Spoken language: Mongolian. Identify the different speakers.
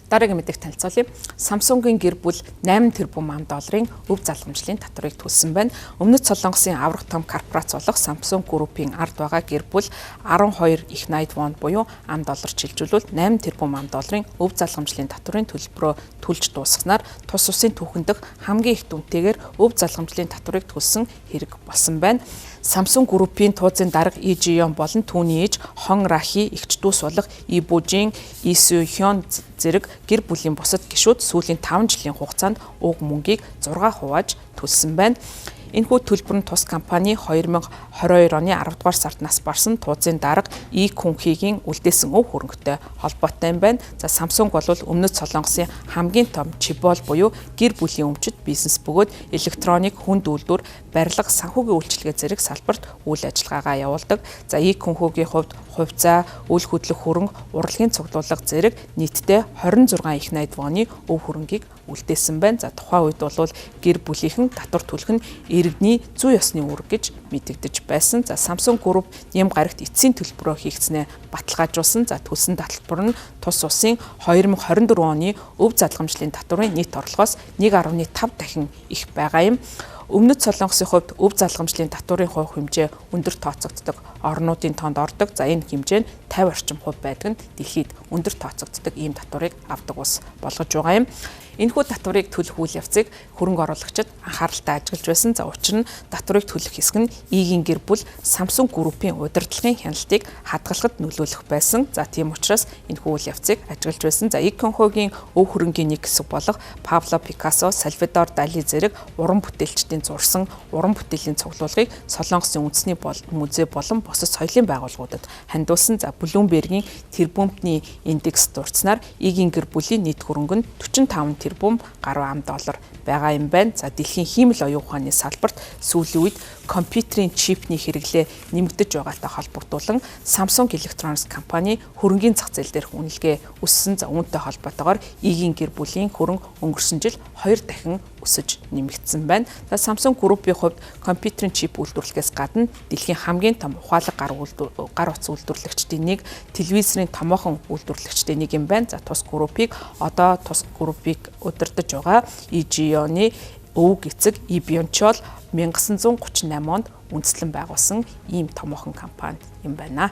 Speaker 1: Дараагийн мэдээг танилцуулъя. Samsung-ийн гэр бүл 8 тэрбум $8 өв залгамжлын татварыг төлсөн байна. Өмнөд Солонгосын аврах том корпорац болох Samsung Group-ийн ард байгаа гэр бүл 12 их найд вон буюу $8 шилжүүлвэл 8 тэрбум $8 өв залгамжлын татварын төлбөрөө төлж дуусгаснаар тус улсын түүхэн дэх хамгийн их дүнтэйгээр өв залгамжлын татварыг төлсөн хэрэг болсон байна. Samsung Group-ийн тууцын дарга Lee Ji-young болон түүний ээж Hong Ra-hee эгч дүүс болох Lee Bo-jin, Lee Soo-hyun зэрэг гэр бүлийн бусад гишүүд сүүлийн 5 жилийн хугацаанд уг мөнгийг 6 хувааж төлсөн байна. Энэхүү төлбөр нь тус компани 2022 оны 10 дугаар сард нас барсан тууцын дарга Lee Kun-hee-гийн үлдээсэн өв хөрөнгөтэй холбоотой юм байна. За Samsung бол өмнөд Солонгосын хамгийн том чибол буюу гэр бүлийн өмчит бизнес бөгөөд электроник, хүнд үйлдвэр, барилга, санхүүгийн үйлчилгээ зэрэг салбарт үйл ажиллагаагаа явуулдаг. За Lee Kun-hee-гийн хувьд хувьцаа, үйл хөдлөх хөрөнгө, урлагийн цуглуулга зэрэг нийтдээ 26 их найд вооны өв хөрөнгийг үлдээсэн байна. За тухайн үед бол гэр бүлийнхэн татвар төлөх нь иргэний зүй ёсны үүрэг гэж мэдэгдэж байсан. За Samsung Group нэм гарагт эцсийн төлбөрөө хийгдснээ баталгаажуулсан. За төлсөн татвар нь тус улсын 2024 оны өв залгамжлын татварын нийт орлогоос 1.5 дахин их байгаа юм. Өмнөд Солонгосын хувьд өв залгамжлын татварын хувь хэмжээ өндөр тооцогддог орнуудын тоонд ордог. За энэ хэмжээ нь 50 орчим хувь байдаг нь дэлхийд өндөр тооцогддог ийм татварыг авдаг улс болгож байгаа юм. Энэхүү татварыг төлөх үйл явцыг хөрөнгө оруулагчид анхааралтай ажиглаж байсан. За учир нь татварыг төлөх хэсэг нь Lee-гийн гэр бүл Samsung Group-ийн удирдлагын хяналтыг хадгалахад нөлөөлөх байсан. За тийм учраас энэхүү үйл явцыг ажиглаж байсан. За Lee Kun-hee-гийн өв хөрөнгийн нэг хэсэг болох Pablo Picasso, Salvador Dali зэрэг уран бүтээлчдийн зурсан уран бүтээлийн цуглуулгыг Солонгосын үндэсний музей болон бусад соёлын байгууллагуудад хандуулсан. За Bloomberg-ийн тэрбумтны индекс дурдсанаар Lee-гийн гэр бүлийн нийт хөрөнгө нь 45 тэрбум $8 байгаа юм байна. За дэлхийн хиймэл оюун ухааны салбарт сүүлийн үед компьютерийн чипний хэрэглээ нэмэгдэж байгаатай холбогдуулан Samsung Electronics компани хөрөнгийн зах зээл дээрх үнэлгээ өссөн. За үүнтэй холбоотойгоор Lee-гийн гэр бүлийн хөрөнгө өнгөрсөн жил 2 дахин өсөж нэмэгдсэн байна. За Samsung Group-ийн хувьд компьютерийн чип үйлдвэрлэлээс гадна дэлхийн хамгийн том ухаалаг гар утас үйлдвэрлэгчдийн нэг, телевизорын томоохон үйлдвэрлэгчдийн нэг юм байна. За тус Group-ийг удирдах байгаа Lee Ji-young-ны өвөг эцэг Lee Byung-chul 1938 онд үндэслэн байгуулсан ийм томоохон компани юм байна.